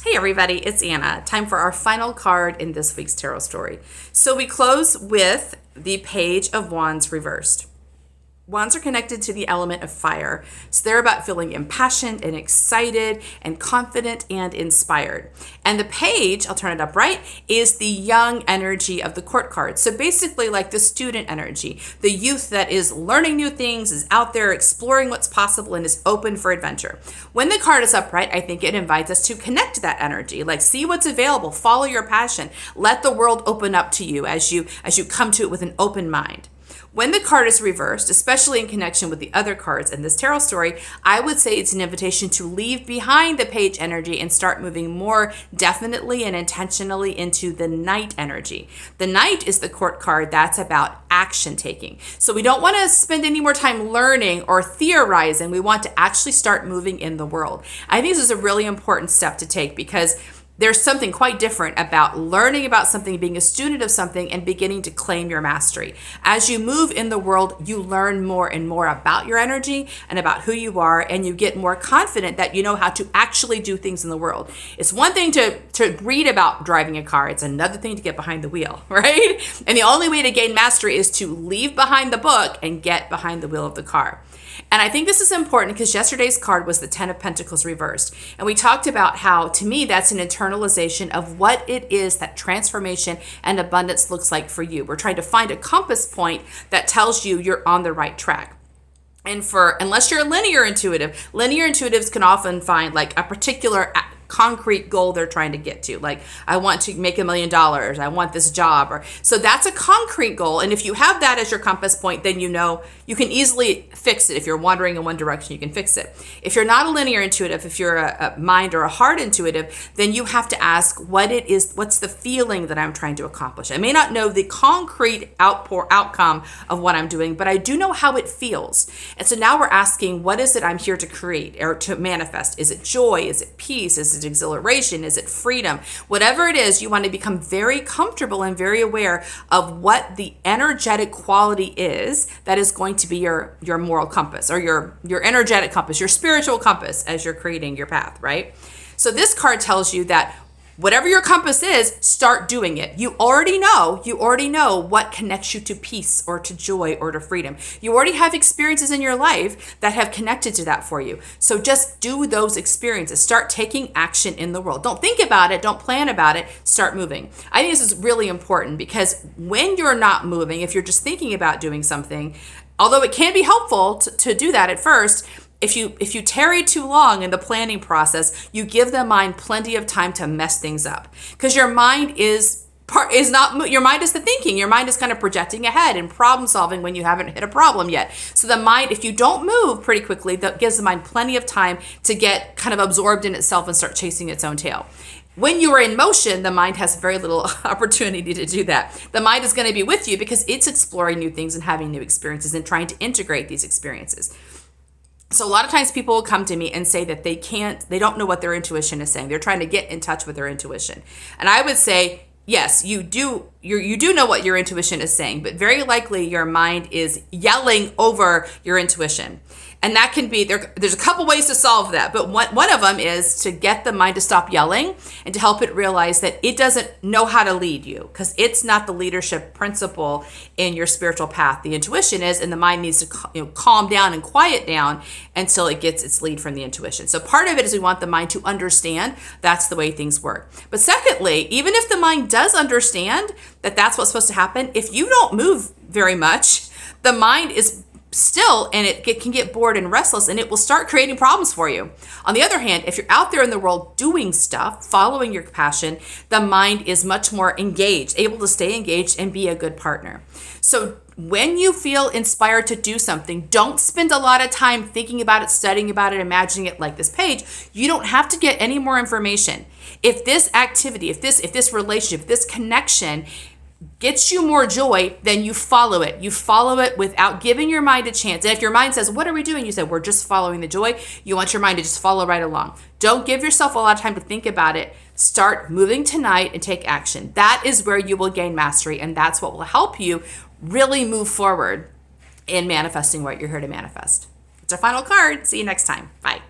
Hey everybody, it's Anna. Time for our final card in this week's tarot story. So we close with the Page of Wands reversed. Wands are connected to the element of fire, so they're about feeling impassioned and excited and confident and inspired. And the page, I'll turn it up right, is the young energy of the court card. So basically like the student energy, the youth that is learning new things, is out there exploring what's possible and is open for adventure. When the card is upright, I think it invites us to connect to that energy, like see what's available, follow your passion, let the world open up to you as you come to it with an open mind. When the card is reversed, especially in connection with the other cards in this tarot story, I would say it's an invitation to leave behind the page energy and start moving more definitely and intentionally into the knight energy. The knight is the court card that's about action taking. So we don't want to spend any more time learning or theorizing. We want to actually start moving in the world. I think this is a really important step to take because there's something quite different about learning about something, being a student of something, and beginning to claim your mastery. As you move in the world, you learn more and more about your energy and about who you are, and you get more confident that you know how to actually do things in the world. It's one thing to read about driving a car. It's another thing to get behind the wheel, right? And the only way to gain mastery is to leave behind the book and get behind the wheel of the car. And I think this is important because yesterday's card was the Ten of Pentacles reversed. And we talked about how, to me, that's an internalization of what it is that transformation and abundance looks like for you. We're trying to find a compass point that tells you you're on the right track. And unless you're a linear intuitives can often find like a particular concrete goal they're trying to get to. Like, I want to make $1 million. I want this job. So that's a concrete goal. And if you have that as your compass point, then you know you can easily fix it. If you're wandering in one direction, you can fix it. If you're not a linear intuitive, if you're a mind or a heart intuitive, then you have to ask what's the feeling that I'm trying to accomplish. I may not know the concrete outcome of what I'm doing, but I do know how it feels. And so now we're asking, what is it I'm here to create or to manifest? Is it joy? Is it peace? Is it exhilaration? Is it freedom? Whatever it is, you want to become very comfortable and very aware of what the energetic quality is that is going to be your moral compass or your energetic compass, your spiritual compass as you're creating your path, right? So this card tells you that whatever your compass is, start doing it. You already know what connects you to peace or to joy or to freedom. You already have experiences in your life that have connected to that for you. So just do those experiences. Start taking action in the world. Don't think about it. Don't plan about it. Start moving. I think this is really important because when you're not moving, if you're just thinking about doing something, although it can be helpful to do that at first, if you tarry too long in the planning process, you give the mind plenty of time to mess things up because your mind is the thinking. Your mind is kind of projecting ahead and problem solving when you haven't hit a problem yet. So the mind, if you don't move pretty quickly, that gives the mind plenty of time to get kind of absorbed in itself and start chasing its own tail. When you are in motion, the mind has very little opportunity to do that. The mind is going to be with you because it's exploring new things and having new experiences and trying to integrate these experiences. So a lot of times people will come to me and say that they don't know what their intuition is saying. They're trying to get in touch with their intuition. And I would say, yes, you do know what your intuition is saying, but very likely your mind is yelling over your intuition. And that can be, there's a couple ways to solve that, but one of them is to get the mind to stop yelling and to help it realize that it doesn't know how to lead you because it's not the leadership principle in your spiritual path. The intuition is, and the mind needs to calm down and quiet down until it gets its lead from the intuition. So part of it is we want the mind to understand that's the way things work. But secondly, even if the mind does understand that that's what's supposed to happen, if you don't move very much, the mind is still, and it can get bored and restless, and it will start creating problems for you. On the other hand, if you're out there in the world doing stuff, following your passion, the mind is much more engaged, able to stay engaged and be a good partner. So when you feel inspired to do something, don't spend a lot of time thinking about it, studying about it, imagining it like this page. You don't have to get any more information. If this activity, if this relationship, this connection gets you more joy, then you follow it. You follow it without giving your mind a chance. And if your mind says, what are we doing? You say, we're just following the joy. You want your mind to just follow right along. Don't give yourself a lot of time to think about it. Start moving tonight and take action. That is where you will gain mastery. And that's what will help you really move forward in manifesting what you're here to manifest. It's our final card. See you next time. Bye.